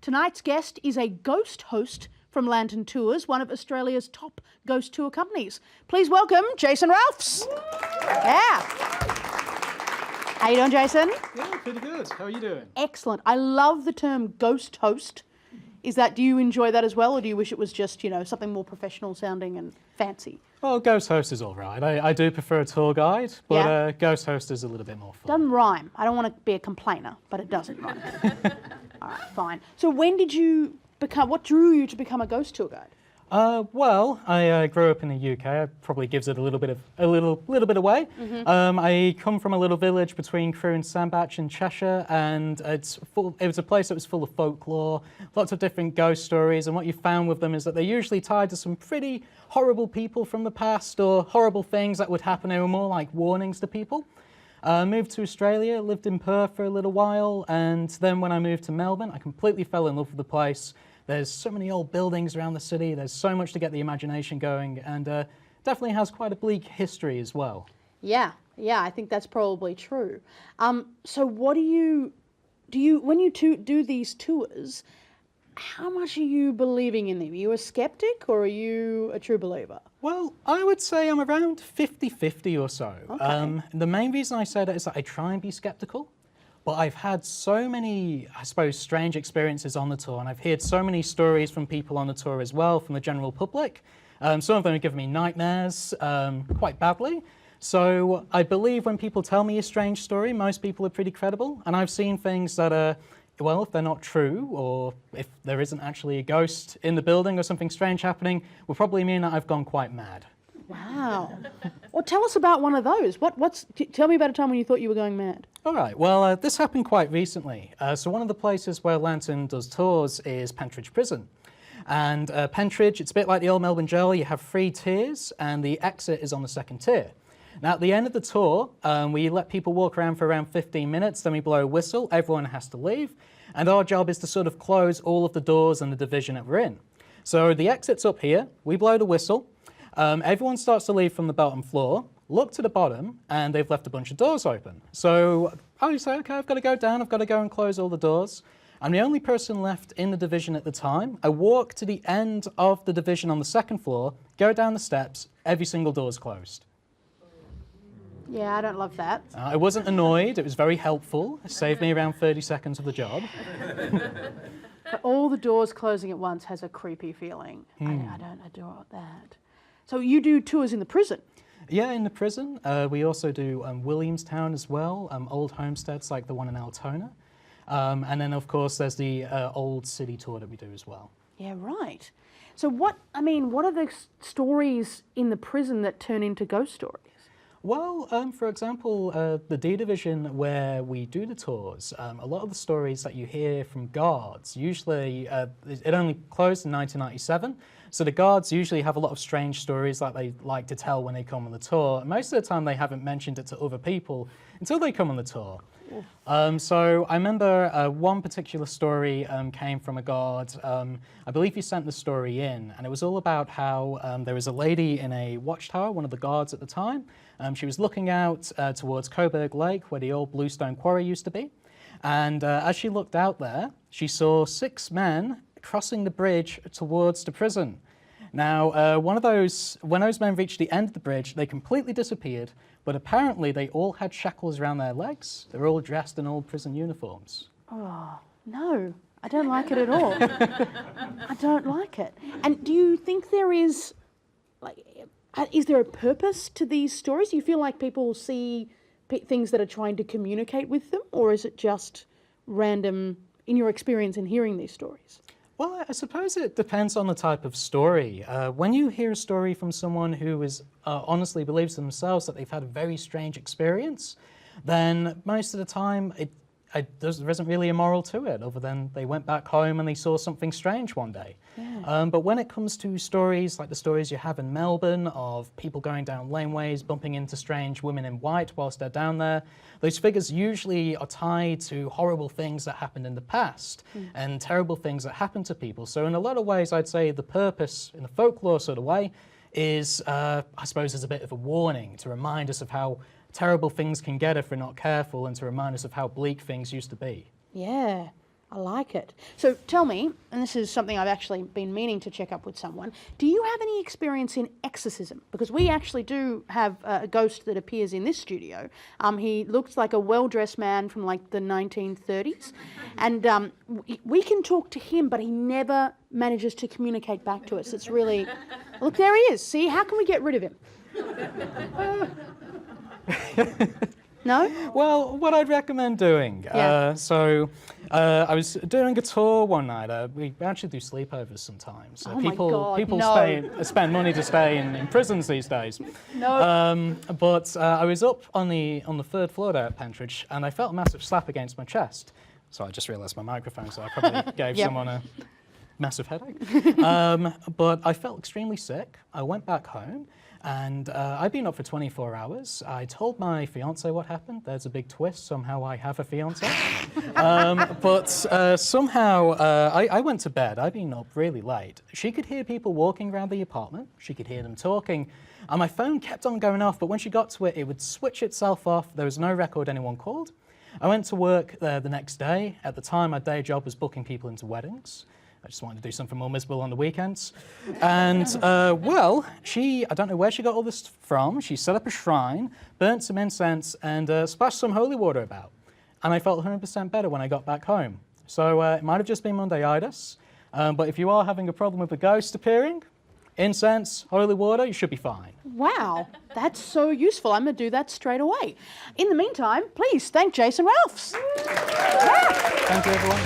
Tonight's guest is a ghost host from Lantern Tours, one of Australia's top ghost tour companies. Please welcome Jason Ralphs. Yeah. How you doing, Jason? Yeah, pretty good. How are you doing? Excellent. I love the term ghost host. Do you enjoy that as well, or do you wish it was just, something more professional sounding and fancy? Well, ghost host is all right. I do prefer a tour guide, but Yeah. Ghost host is a little bit more fun. Doesn't rhyme. I don't want to be a complainer, but it doesn't rhyme. All right, fine. So when did you what drew you to become a ghost tour guide? Well, I grew up in the UK. It probably gives it a little bit away. I come from a little village between Crewe and Sandbach in Cheshire, and it was a place that was full of folklore, lots of different ghost stories. And what you found with them is that they're usually tied to some pretty horrible people from the past or horrible things that would happen. They were more like warnings to people. Moved to Australia, lived in Perth for a little while, and then when I moved to Melbourne, I completely fell in love with the place. There's so many old buildings around the city, there's so much to get the imagination going, and definitely has quite a bleak history as well. Yeah, I think that's probably true. So what when you do these tours, how much are you believing in them? Are you a skeptic or are you a true believer? Well, I would say I'm around 50-50 or so. Okay. The main reason I say that is that I try and be skeptical. But I've had so many, I suppose, strange experiences on the tour, and I've heard so many stories from people on the tour as well, from the general public. Some of them have given me nightmares quite badly. So I believe when people tell me a strange story, most people are pretty credible. And I've seen things that are, well, if they're not true, or if there isn't actually a ghost in the building or something strange happening, will probably mean that I've gone quite mad. Wow. Well, tell us about one of those. Tell me about a time when you thought you were going mad. All right, well, this happened quite recently. So one of the places where Lantern does tours is Pentridge Prison. And Pentridge, it's a bit like the old Melbourne Jail. You have 3 tiers, and the exit is on the 2nd tier. Now, at the end of the tour, we let people walk around for around 15 minutes, then we blow a whistle, everyone has to leave, and our job is to sort of close all of the doors and the division that we're in. So the exit's up here, we blow the whistle, everyone starts to leave from the bottom floor, look to the bottom, and they've left a bunch of doors open. So I say, okay, I've got to go down, I've got to go and close all the doors. I'm the only person left in the division at the time. I walk to the end of the division on the 2nd floor, go down the steps, every single door's closed. Yeah, I don't love that. I wasn't annoyed, it was very helpful. It saved me around 30 seconds of the job. But all the doors closing at once has a creepy feeling. I don't adore that. So you do tours in the prison? Yeah, in the prison. We also do Williamstown as well, old homesteads like the one in Altona. And then, of course, there's the old city tour that we do as well. Yeah, right. So what are the stories in the prison that turn into ghost stories? Well, for example, the D Division where we do the tours, a lot of the stories that you hear from guards, usually it only closed in 1997, so the guards usually have a lot of strange stories that they like to tell when they come on the tour. Most of the time they haven't mentioned it to other people until they come on the tour. So I remember one particular story came from a guard. I believe he sent the story in, and it was all about how there was a lady in a watchtower, one of the guards at the time. She was looking out towards Coburg Lake, where the old bluestone quarry used to be. And as she looked out there, she saw 6 men crossing the bridge towards the prison. Now, when those men reached the end of the bridge, they completely disappeared, but apparently they all had shackles around their legs. They were all dressed in old prison uniforms. Oh, no, I don't like it at all. I don't like it. And do you think there is there a purpose to these stories? Do you feel like people see things that are trying to communicate with them, or is it just random in your experience in hearing these stories? Well, I suppose it depends on the type of story. When you hear a story from someone who honestly believes themselves that they've had a very strange experience, then most of the time there isn't really a moral to it, other than they went back home and they saw something strange one day. Yeah. But when it comes to stories like the stories you have in Melbourne of people going down laneways, bumping into strange women in white whilst they're down there, those figures usually are tied to horrible things that happened in the past and terrible things that happened to people. So in a lot of ways, I'd say the purpose, in a folklore sort of way, is, I suppose, as a bit of a warning to remind us of how terrible things can get if we're not careful, and to remind us of how bleak things used to be. Yeah, I like it. So tell me, and this is something I've actually been meaning to check up with someone, do you have any experience in exorcism? Because we actually do have a ghost that appears in this studio. He looks like a well-dressed man from like the 1930s. And we can talk to him, but he never manages to communicate back to us. It's really... Look, there he is. See, how can we get rid of him? No? Well, what I'd recommend doing. Yeah. I was doing a tour one night. We actually do sleepovers sometimes. Oh my God, people no. spend money to stay in prisons these days. No. But I was up on the third floor there at Pentridge, and I felt a massive slap against my chest. So I just realised my microphone, so I probably gave Yep. someone a massive headache. But I felt extremely sick. I went back home. And I'd been up for 24 hours. I told my fiance what happened. There's a big twist. Somehow I have a fiance. Somehow I went to bed. I'd been up really late. She could hear people walking around the apartment. She could hear them talking. And my phone kept on going off, but when she got to it, it would switch itself off. There was no record anyone called. I went to work the next day. At the time, my day job was booking people into weddings. I just wanted to do something more miserable on the weekends. And, I don't know where she got all this from. She set up a shrine, burnt some incense, and splashed some holy water about. And I felt 100% better when I got back home. So it might have just been Monday-itis. But if you are having a problem with a ghost appearing, incense, holy water, you should be fine. Wow, that's so useful. I'm going to do that straight away. In the meantime, please thank Jason Ralphs. Yeah. Thank you, everyone.